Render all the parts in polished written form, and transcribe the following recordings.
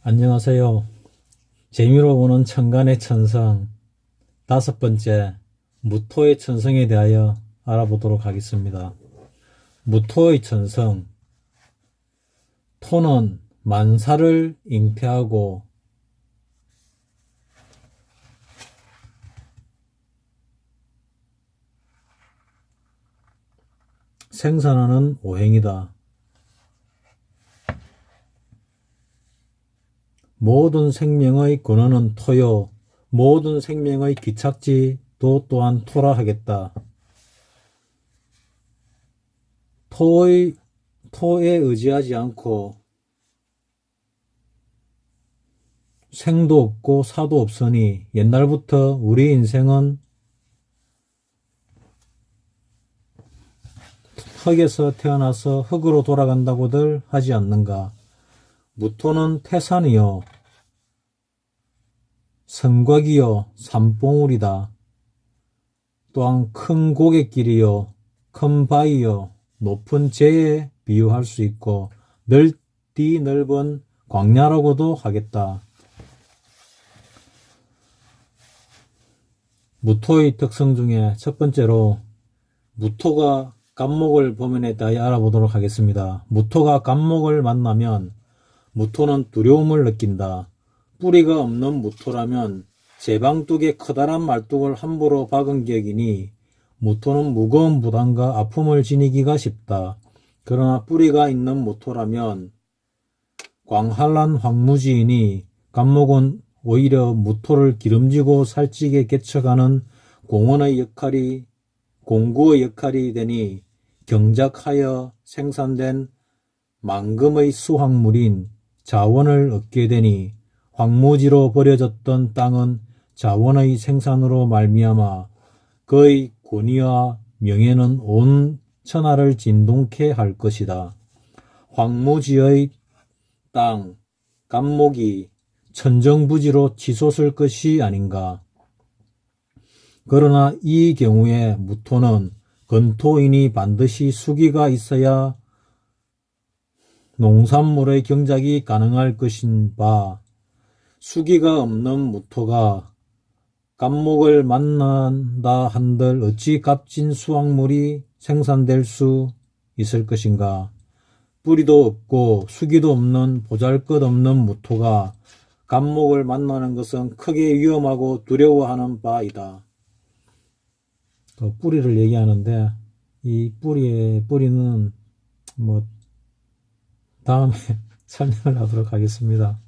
안녕하세요. 재미로 보는 천간의 천성 5번째 무토의 천성에 대하여 알아보도록 하겠습니다. 무토의 천성. 토는 만사를 잉태하고 생산하는 오행이다. 모든 생명의 근원은 토요. 모든 생명의 기착지도 또한 토라 하겠다. 토에 의지하지 않고 생도 없고 사도 없으니 옛날부터 우리 인생은 흙에서 태어나서 흙으로 돌아간다고들 하지 않는가. 무토는 태산이요 성곽이요 산봉우리다. 또한 큰 고갯길이요 큰 바위요 높은 재에 비유할 수 있고 넓은 광야라고도 하겠다. 무토의 특성 중에 첫 번째로 무토가 갑목을 보면에 대하여 알아보도록 하겠습니다. 무토가 갑목을 만나면 무토는 두려움을 느낀다. 뿌리가 없는 무토라면 제방뚝에 커다란 말뚝을 함부로 박은 격이니 무토는 무거운 부담과 아픔을 지니기가 쉽다. 그러나 뿌리가 있는 무토라면 광활한 황무지이니 갑목은 오히려 무토를 기름지고 살찌게 개척하는 공구의 역할이 되니 경작하여 생산된 만금의 수확물인 자원을 얻게 되니 황무지로 버려졌던 땅은 자원의 생산으로 말미암아 그의 권위와 명예는 온 천하를 진동케 할 것이다. 황무지의 땅, 갑목이 천정부지로 치솟을 것이 아닌가. 그러나 이 경우에 무토는 건토이니 반드시 수기가 있어야 농산물의 경작이 가능할 것인 바, 수기가 없는 무토가 갑목을 만난다 한들 어찌 값진 수확물이 생산될 수 있을 것인가. 뿌리도 없고 수기도 없는 보잘것없는 무토가 갑목을 만나는 것은 크게 위험하고 두려워하는 바이다. 그 뿌리를 얘기하는데 이 뿌리는 다음에 설명을 하도록 하겠습니다.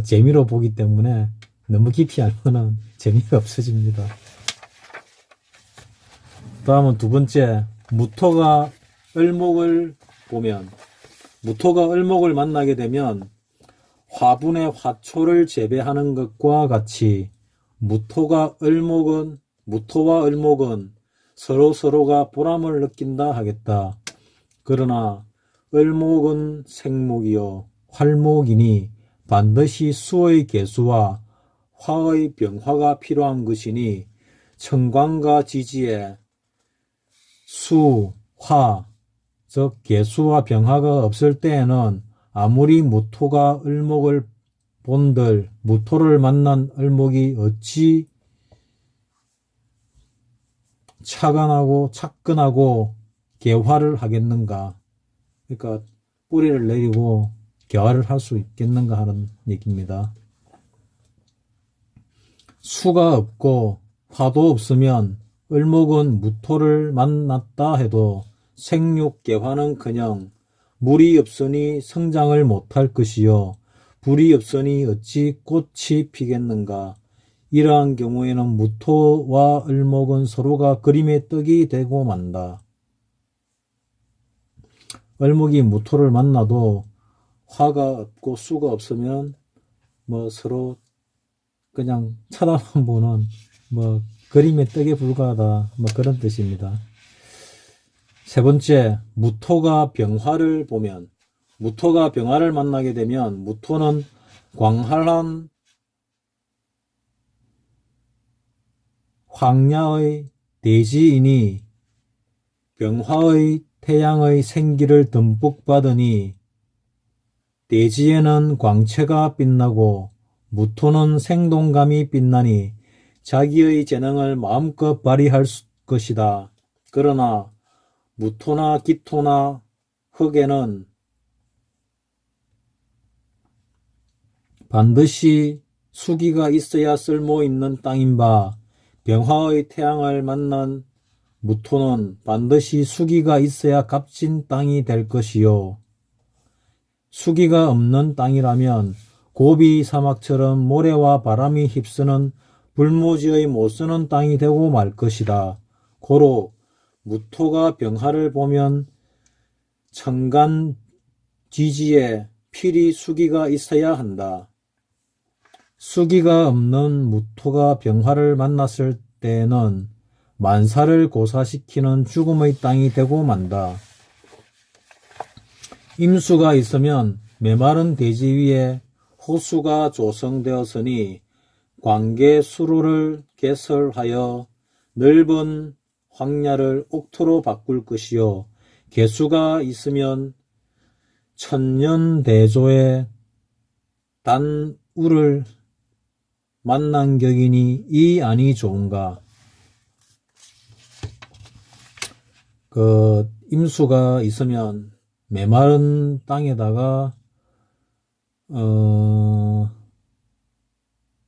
재미로 보기 때문에 너무 깊이 알면은 재미가 없어집니다. 다음은 두 번째, 무토가 을목을 보면, 무토가 을목을 만나게 되면 화분에 화초를 재배하는 것과 같이 무토와 을목은 서로가 보람을 느낀다 하겠다. 그러나 을목은 생목이요 활목이니 반드시 수의 개수와 화의 병화가 필요한 것이니 천간과 지지에 수, 화, 즉 개수와 병화가 없을 때에는 아무리 무토가 을목을 본들 무토를 만난 을목이 어찌 차근하고 개화를 하겠는가. 그러니까 뿌리를 내리고 개화를 할 수 있겠는가 하는 얘기입니다. 수가 없고 화도 없으면 을목은 무토를 만났다 해도 생육 개화는커녕 물이 없으니 성장을 못할 것이요 불이 없으니 어찌 꽃이 피겠는가. 이러한 경우에는 무토와 을목은 서로가 그림의 떡이 되고 만다. 을목이 무토를 만나도 화가 없고 수가 없으면 서로 그냥 쳐다만 보는 그림의 떡에 불과하다 그런 뜻입니다. 세 번째, 무토가 병화를 보면, 무토가 병화를 만나게 되면 무토는 광활한 황야의 대지이니 병화의 태양의 생기를 듬뿍 받으니 대지에는 광채가 빛나고 무토는 생동감이 빛나니 자기의 재능을 마음껏 발휘할 것이다. 그러나 무토나 기토나 흙에는 반드시 수기가 있어야 쓸모있는 땅인 바 병화의 태양을 만난 무토는 반드시 수기가 있어야 값진 땅이 될 것이요. 수기가 없는 땅이라면 고비 사막처럼 모래와 바람이 휩쓰는 불모지의 못쓰는 땅이 되고 말 것이다. 고로 무토가 병화를 보면 천간 지지에 필히 수기가 있어야 한다. 수기가 없는 무토가 병화를 만났을 때는 만사를 고사시키는 죽음의 땅이 되고 만다. 임수가 있으면 메마른 대지 위에 호수가 조성되었으니 광계 수로를 개설하여 넓은 황야를 옥토로 바꿀 것이요. 개수가 있으면 천년대조의 단우를 만난 격이니 이 안이 좋은가. 임수가 있으면 메마른 땅에다가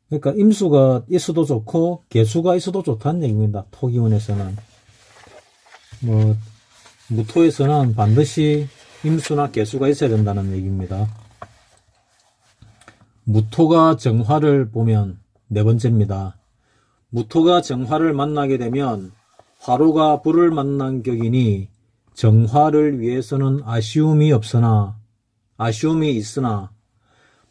그러니까 임수가 있어도 좋고 개수가 있어도 좋다는 얘기입니다. 토기운에서는 무토에서는 반드시 임수나 개수가 있어야 된다는 얘기입니다. 무토가 정화를 보면 네 번째입니다. 무토가 정화를 만나게 되면 화로가 불을 만난 격이니 정화를 위해서는 아쉬움이 있으나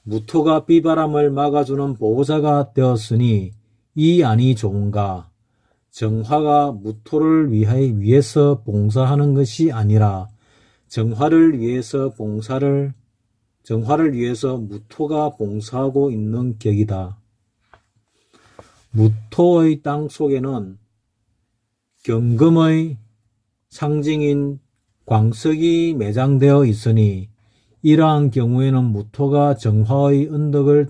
무토가 비바람을 막아주는 보호자가 되었으니 이 안이 좋은가. 정화가 무토를 위해서 봉사하는 것이 아니라 정화를 위해서 무토가 봉사하고 있는 격이다. 무토의 땅 속에는 경금의 상징인 광석이 매장되어 있으니 이러한 경우에는 무토가 정화의 은덕을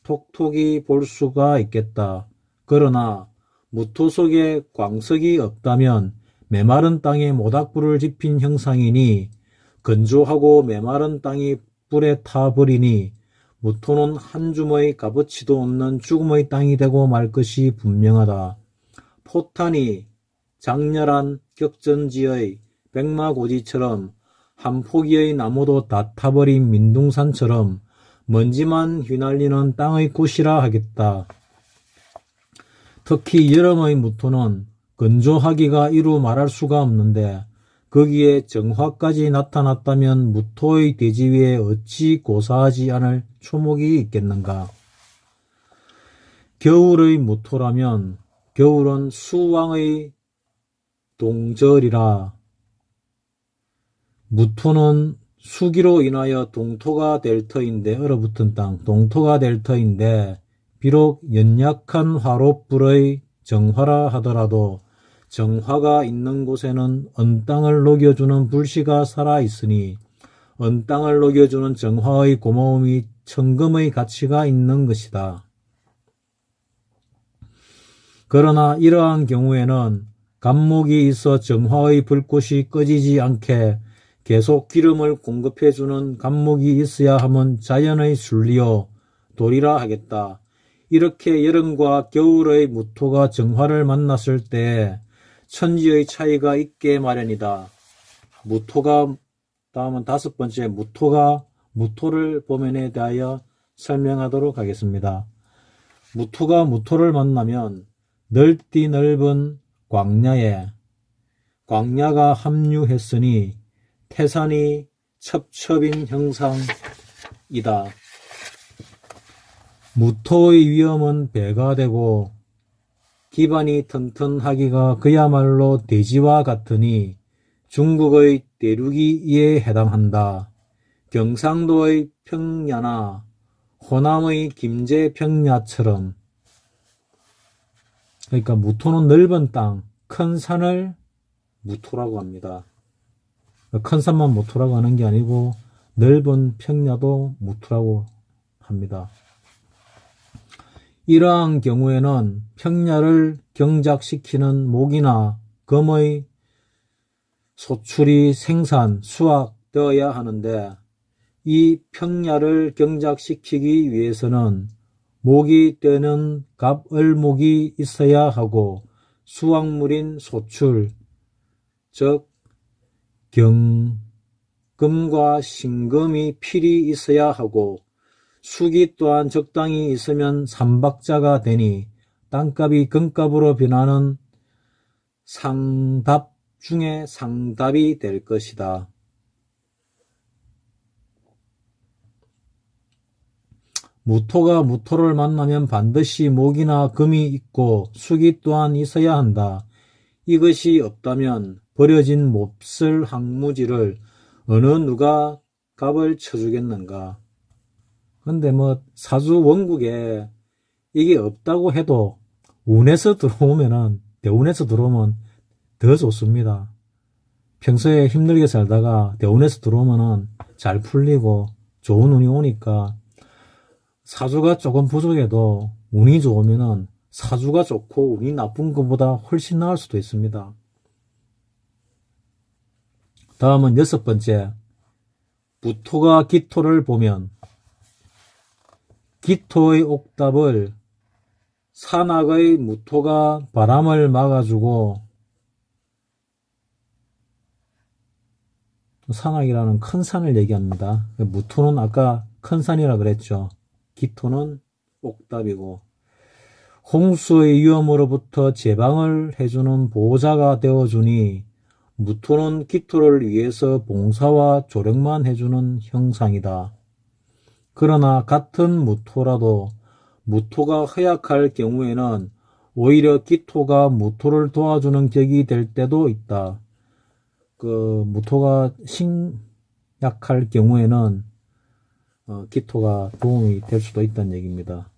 톡톡히 볼 수가 있겠다. 그러나 무토 속에 광석이 없다면 메마른 땅에 모닥불을 지핀 형상이니 건조하고 메마른 땅이 불에 타버리니 무토는 한 줌의 값어치도 없는 죽음의 땅이 되고 말 것이 분명하다. 포탄이 장렬한 격전지의 백마고지처럼 한 포기의 나무도 다 타버린 민둥산처럼 먼지만 휘날리는 땅의 곳이라 하겠다. 특히 여름의 무토는 건조하기가 이루 말할 수가 없는데 거기에 정화까지 나타났다면 무토의 대지 위에 어찌 고사하지 않을 초목이 있겠는가. 겨울의 무토라면 겨울은 수왕의 동절이라 무토는 수기로 인하여 동토가 될 터인데 얼어붙은 땅, 동토가 될 터인데 비록 연약한 화롯불의 정화라 하더라도 정화가 있는 곳에는 언땅을 녹여주는 불씨가 살아있으니 언땅을 녹여주는 정화의 고마움이 천금의 가치가 있는 것이다. 그러나 이러한 경우에는 감목이 있어 정화의 불꽃이 꺼지지 않게 계속 기름을 공급해주는 감목이 있어야 함은 자연의 순리요 도리라 하겠다. 이렇게 여름과 겨울의 무토가 정화를 만났을 때 천지의 차이가 있게 마련이다. 다음은 다섯 번째 무토를 보면에 대하여 설명하도록 하겠습니다. 무토가 무토를 만나면 넓디 넓은 광야가 합류했으니 태산이 첩첩인 형상이다. 무토의 위험은 배가 되고 기반이 튼튼하기가 그야말로 대지와 같으니 중국의 대륙이 이에 해당한다. 경상도의 평야나 호남의 김제평야처럼. 그러니까 무토는 넓은 땅, 큰 산을 무토라고 합니다. 큰 산만 무토라고 하는 게 아니고 넓은 평야도 무토라고 합니다. 이러한 경우에는 평야를 경작시키는 목이나 금의 소출이 생산, 수확되어야 하는데 이 평야를 경작시키기 위해서는 목이 되는 갑을목이 있어야 하고 수확물인 소출, 즉 금과 신금이 필히 있어야 하고 수기 또한 적당히 있으면 삼박자가 되니 땅값이 금값으로 변하는 상답 중에 상답이 될 것이다. 무토가 무토를 만나면 반드시 목이나 금이 있고 수기 또한 있어야 한다. 이것이 없다면 버려진 몹쓸 항무지를 어느 누가 값을 쳐주겠는가. 근데 사주 원국에 이게 없다고 해도 운에서 들어오면 더 좋습니다. 평소에 힘들게 살다가 대운에서 들어오면 잘 풀리고 좋은 운이 오니까 사주가 조금 부족해도 운이 좋으면 사주가 좋고 운이 나쁜 것보다 훨씬 나을 수도 있습니다. 다음은 6번째, 무토가 기토를 보면 기토의 옥답을 산악의 무토가 바람을 막아주고, 산악이라는 큰 산을 얘기합니다. 무토는 아까 큰 산이라 그랬죠. 기토는 옥답이고 홍수의 위험으로부터 제방을 해주는 보호자가 되어주니 무토는 기토를 위해서 봉사와 조력만 해주는 형상이다. 그러나 같은 무토라도 무토가 허약할 경우에는 오히려 기토가 무토를 도와주는 격이 될 때도 있다. 무토가 약할 경우에는 기토가 도움이 될 수도 있다는 얘기입니다.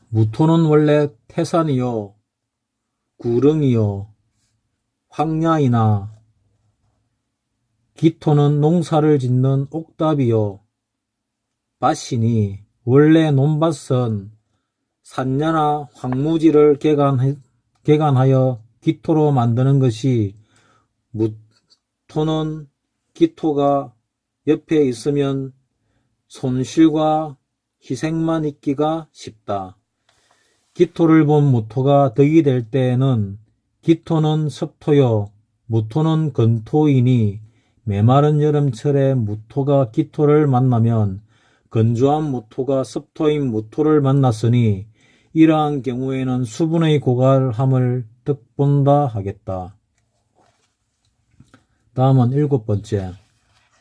무토는 원래 태산이요, 구릉이요, 황야이나 기토는 농사를 짓는 옥답이요, 밭이니 원래 논밭은 산야나 황무지를 개간하여 기토로 만드는 것이 무토는 기토가 옆에 있으면 손실과 희생만 있기가 쉽다. 기토를 본 무토가 덕이 될 때에는 기토는 섭토요, 무토는 건토이니 메마른 여름철에 무토가 기토를 만나면 건조한 무토가 섭토인 무토를 만났으니 이러한 경우에는 수분의 고갈함을 득본다 하겠다. 다음은 7번째,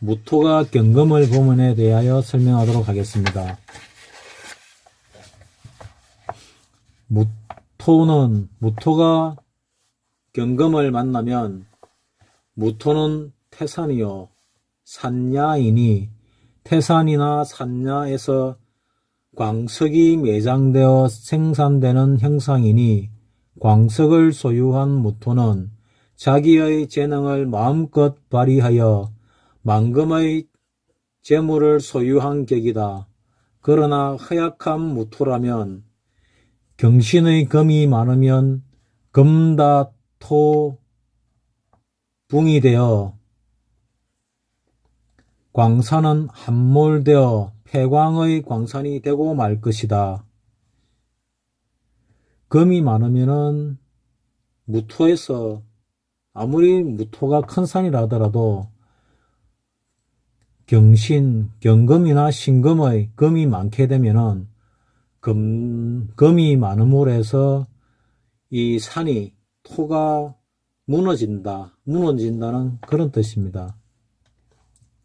무토가 경금을 보문에 대하여 설명하도록 하겠습니다. 무토가 경금을 만나면 무토는 태산이요, 산야이니 태산이나 산야에서 광석이 매장되어 생산되는 형상이니 광석을 소유한 무토는 자기의 재능을 마음껏 발휘하여 만금의 재물을 소유한 격이다. 그러나 허약한 무토라면 경신의 금이 많으면 금다토 붕이 되어 광산은 함몰되어 폐광의 광산이 되고 말 것이다. 금이 많으면은 무토에서 아무리 무토가 큰 산이라 하더라도 경금이나 신금의 금이 많게 되면은 금이 많음으로 해서 이 산이 토가 무너진다는 그런 뜻입니다.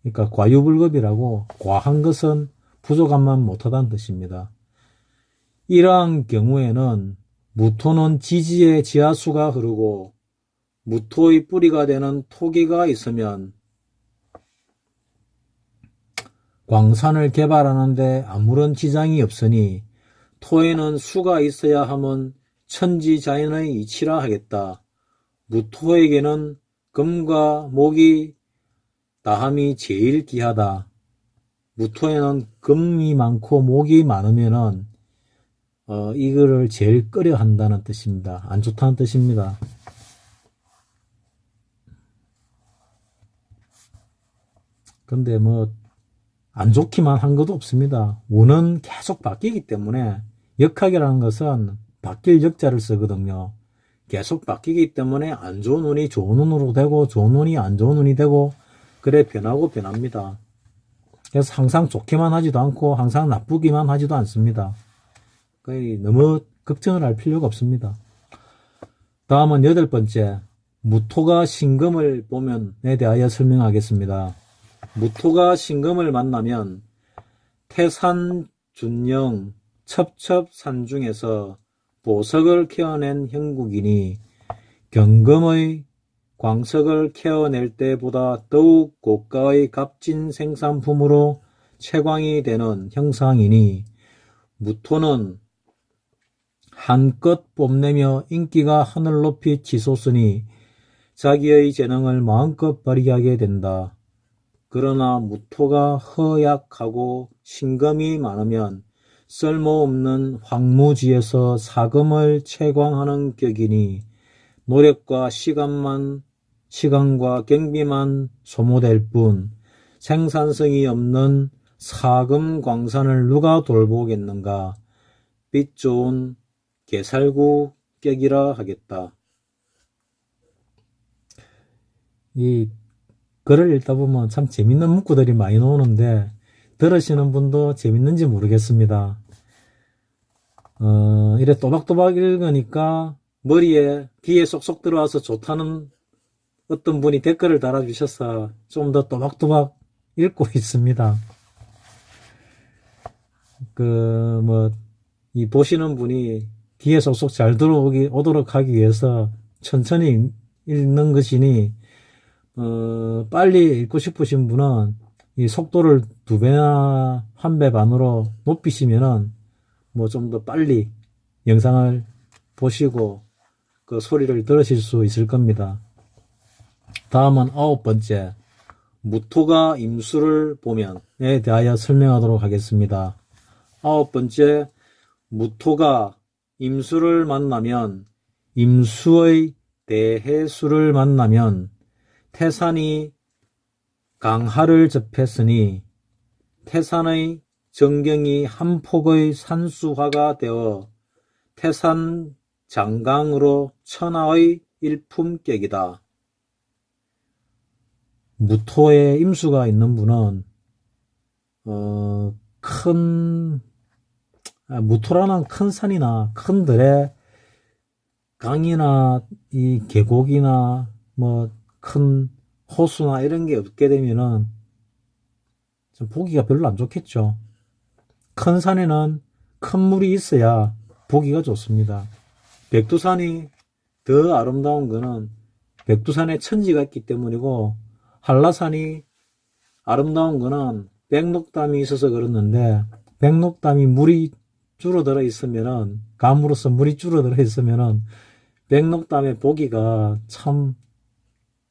그러니까 과유불급이라고 과한 것은 부족함만 못하다는 뜻입니다. 이러한 경우에는 무토는 지지에 지하수가 흐르고 무토의 뿌리가 되는 토기가 있으면 광산을 개발하는데 아무런 지장이 없으니 토에는 수가 있어야 함은 천지자연의 이치라 하겠다. 무토에게는 금과 목이 다함이 제일 귀하다. 무토에는 금이 많고 목이 많으면은 이거를 제일 꺼려 한다는 뜻입니다. 안 좋다는 뜻입니다. 근데 뭐 안 좋기만 한 것도 없습니다. 운은 계속 바뀌기 때문에 역학이라는 것은 바뀔 역자를 쓰거든요. 계속 바뀌기 때문에 안 좋은 운이 좋은 운으로 되고 좋은 운이 안 좋은 운이 되고 그래 변하고 변합니다. 그래서 항상 좋기만 하지도 않고 항상 나쁘기만 하지도 않습니다. 거의 너무 걱정을 할 필요가 없습니다. 다음은 8번째, 무토가 신금을 보면에 대하여 설명하겠습니다. 무토가 신금을 만나면 태산준영 첩첩산중에서 보석을 캐어낸 형국이니 경금의 광석을 캐어낼 때보다 더욱 고가의 값진 생산품으로 채광이 되는 형상이니 무토는 한껏 뽐내며 인기가 하늘 높이 치솟으니 자기의 재능을 마음껏 발휘하게 된다. 그러나 무토가 허약하고 신금이 많으면 쓸모없는 황무지에서 사금을 채광하는 격이니 노력과 시간과 경비만 소모될 뿐 생산성이 없는 사금 광산을 누가 돌보겠는가. 빛 좋은 개살구 격이라 하겠다. 이 글을 읽다 보면 참 재밌는 문구들이 많이 나오는데 들으시는 분도 재밌는지 모르겠습니다. 이래 또박또박 읽으니까 귀에 쏙쏙 들어와서 좋다는 어떤 분이 댓글을 달아주셔서 좀 더 또박또박 읽고 있습니다. 이 보시는 분이 귀에 쏙쏙 잘 들어오도록 하기 위해서 천천히 읽는 것이니, 빨리 읽고 싶으신 분은 이 속도를 2배나 1배 반으로 높이시면은 좀 더 빨리 영상을 보시고 그 소리를 들으실 수 있을 겁니다. 다음은 9번째, 무토가 임수를 보면에 대하여 설명하도록 하겠습니다. 9번째, 무토가 임수를 만나면, 임수의 대해수를 만나면 태산이 강하를 접했으니 태산의 정경이 한 폭의 산수화가 되어 태산 장강으로 천하의 일품격이다. 무토에 임수가 있는 분은 무토라는 큰 산이나 큰 들에 강이나 이 계곡이나 큰 호수나 이런 게 없게 되면은 좀 보기가 별로 안 좋겠죠. 큰 산에는 큰 물이 있어야 보기가 좋습니다. 백두산이 더 아름다운 거는 백두산에 천지가 있기 때문이고, 한라산이 아름다운 거는 백록담이 있어서 그렇는데, 백록담이 물이 줄어들어 있으면은, 감으로써 물이 줄어들어 있으면은 백록담의 보기가 참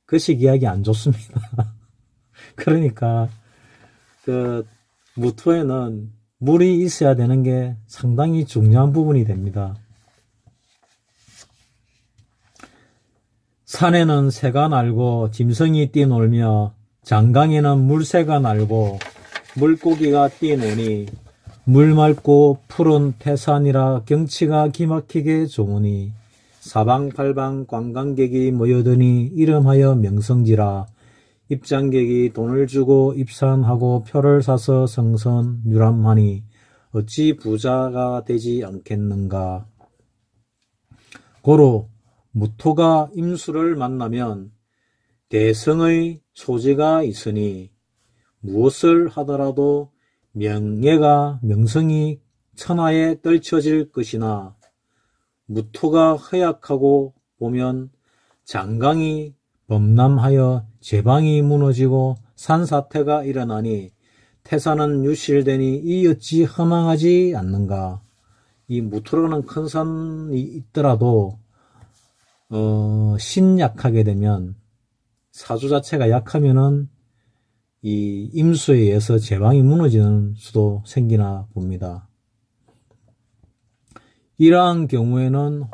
거시기하기 안 좋습니다. 그러니까 무토에는 물이 있어야 되는 게 상당히 중요한 부분이 됩니다. 산에는 새가 날고 짐승이 뛰놀며 장강에는 물새가 날고 물고기가 뛰노니 물 맑고 푸른 태산이라 경치가 기막히게 좋으니 사방팔방 관광객이 모여드니 이름하여 명성지라. 입장객이 돈을 주고 입산하고 표를 사서 성선 유람하니 어찌 부자가 되지 않겠는가. 고로 무토가 임수를 만나면 대성의 소지가 있으니 무엇을 하더라도 명성이 천하에 떨쳐질 것이나 무토가 허약하고 보면 장강이 범람하여 제방이 무너지고 산사태가 일어나니 태산은 유실되니 이 어찌 허망하지 않는가. 이 무토라는 큰 산이 있더라도 신약하게 되면, 사주 자체가 약하면은 이 임수에 의해서 제방이 무너지는 수도 생기나 봅니다. 이러한 경우에는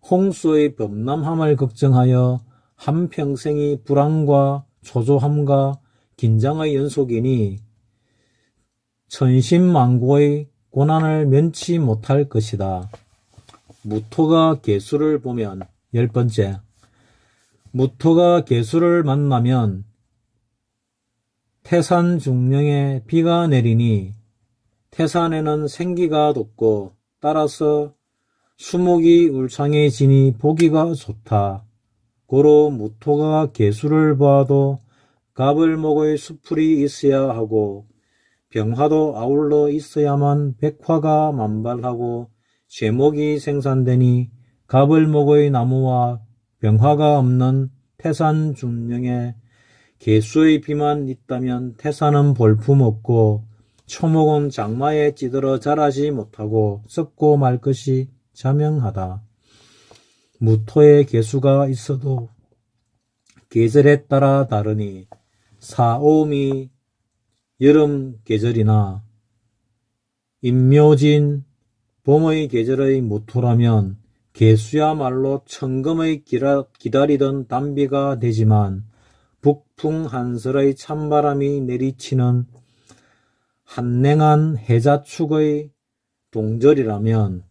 홍수의 범람함을 걱정하여 한평생이 불안과 초조함과 긴장의 연속이니 천신만고의 고난을 면치 못할 것이다. 무토가 계수를 보면 10번째, 무토가 계수를 만나면 태산 중령에 비가 내리니 태산에는 생기가 돋고 따라서 수목이 울창해지니 보기가 좋다. 고로 무토가 계수를 보아도 가벌목의 수풀이 있어야 하고 병화도 아울러 있어야만 백화가 만발하고 쇠목이 생산되니 가벌목의 나무와 병화가 없는 태산 중령에 계수의 비만 있다면 태산은 볼품없고 초목은 장마에 찌들어 자라지 못하고 썩고 말 것이 자명하다. 무토의 계수가 있어도 계절에 따라 다르니 사오미 여름 계절이나 임묘진 봄의 계절의 무토라면 계수야말로 천금의 기다리던 단비가 되지만 북풍 한설의 찬바람이 내리치는 한냉한 해자축의 동절이라면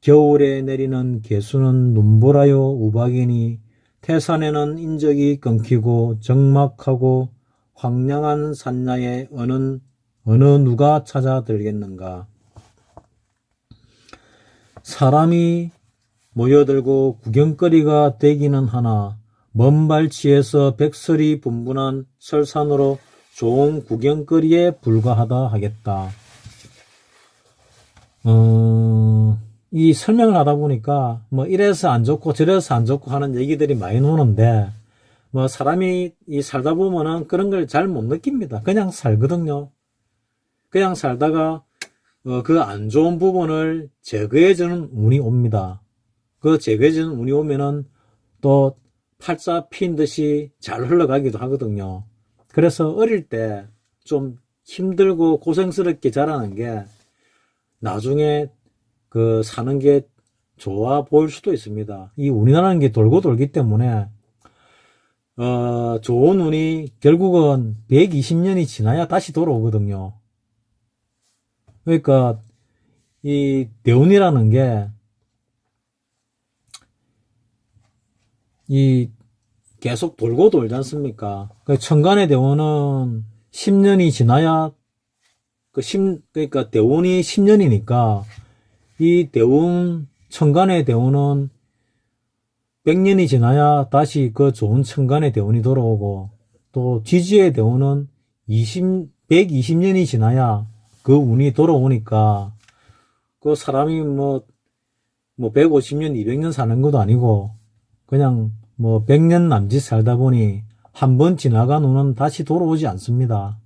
겨울에 내리는 계수는 눈보라요 우박이니 태산에는 인적이 끊기고 적막하고 황량한 산야에 어느 누가 찾아들겠는가. 사람이 모여들고 구경거리가 되기는 하나 먼 발치에서 백설이 분분한 설산으로 좋은 구경거리에 불과하다 하겠다. 이 설명을 하다 보니까 뭐 이래서 안 좋고 저래서 안 좋고 하는 얘기들이 많이 나오는데 뭐 사람이 이 살다 보면은 그런 걸 잘 못 느낍니다. 그냥 살거든요. 그냥 살다가 그 안 좋은 부분을 제거해주는 운이 옵니다. 그 제거해주는 운이 오면은 또 팔자 핀 듯이 잘 흘러가기도 하거든요. 그래서 어릴 때 좀 힘들고 고생스럽게 자라는 게 나중에 그 사는 게 좋아 보일 수도 있습니다. 이 운이라는 게 돌고 돌기 때문에 좋은 운이 결국은 120년이 지나야 다시 돌아오거든요. 그러니까 이 대운이라는 게 이 계속 돌고 돌지 않습니까? 그 천간의 대운은 10년이 지나야 그러니까 대운이 10년이니까 이 대운 천간의 대운은 100년이 지나야 다시 그 좋은 천간의 대운이 돌아오고 또 지지의 대운은 120년이 지나야 그 운이 돌아오니까 그 사람이 뭐 150년, 200년 사는 것도 아니고 그냥 뭐 100년 남짓 살다 보니 한 번 지나간 운은 다시 돌아오지 않습니다.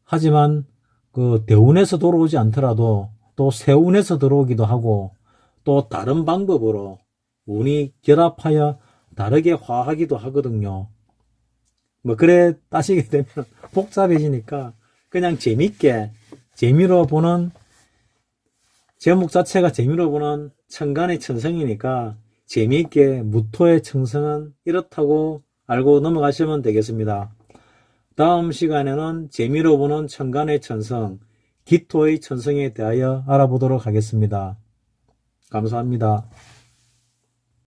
하지만 그 대운에서 돌아오지 않더라도 또 세운에서 들어오기도 하고 또 다른 방법으로 운이 결합하여 다르게 화하기도 하거든요. 뭐 그래 따지게 되면 복잡해지니까 그냥 재미로 보는 제목 자체가 재미로 보는 천간의 천성이니까 재미있게 무토의 천성은 이렇다고 알고 넘어가시면 되겠습니다. 다음 시간에는 재미로 보는 천간의 천성, 기토의 천성에 대하여 알아보도록 하겠습니다. 감사합니다.